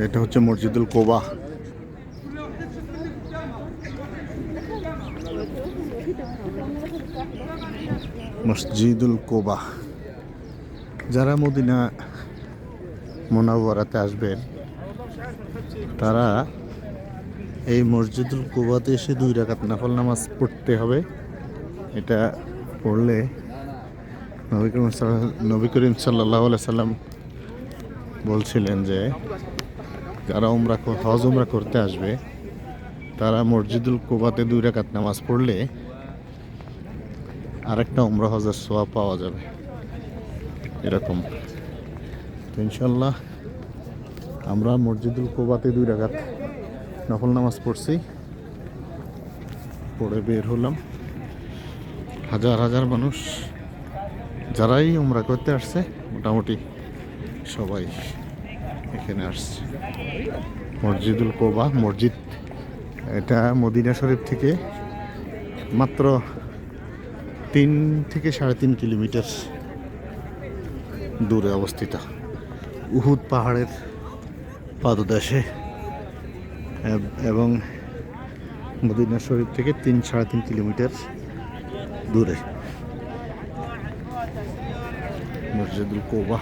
এটা হচ্ছে মসজিদুল কোবা। মসজিদুল কোবা, যারা মদিনা মুনাওয়ারাতে আসবেন তারা এই মসজিদুল কোবাতে এসে 2 রাকাত নফল নামাজ পড়তে হবে। এটা পড়লে নবী করিম সাল্লাল্লাহু আলাইহি সাল্লাম বলছিলেন যে যারা হজ উমরা করতে আসবে তারা মসজিদুল কোবাতে 2 রাকাত নামাজ পড়লে আরেকটা উমরা হজের সওয়াব পাওয়া যাবে এরকম। তো ইনশাল্লাহ আমরা মসজিদুল কোবাতে 2 রাকাত নফল নামাজ পড়ছি, পড়ে বের হলাম। হাজার হাজার মানুষ যারাই উমরা করতে আসছে মোটামুটি সবাই এখানে আসছে। মসজিদুল কোবা মসজিদ, এটা মদিনা শরীফ থেকে মাত্র 3 থেকে 3.5 কিলোমিটার দূরে অবস্থিত, উহুদ পাহাড়ের পাদদেশে, এবং মদিনা শরীফ থেকে 3-3.5 কিলোমিটার দূরে মসজিদুল কোবা।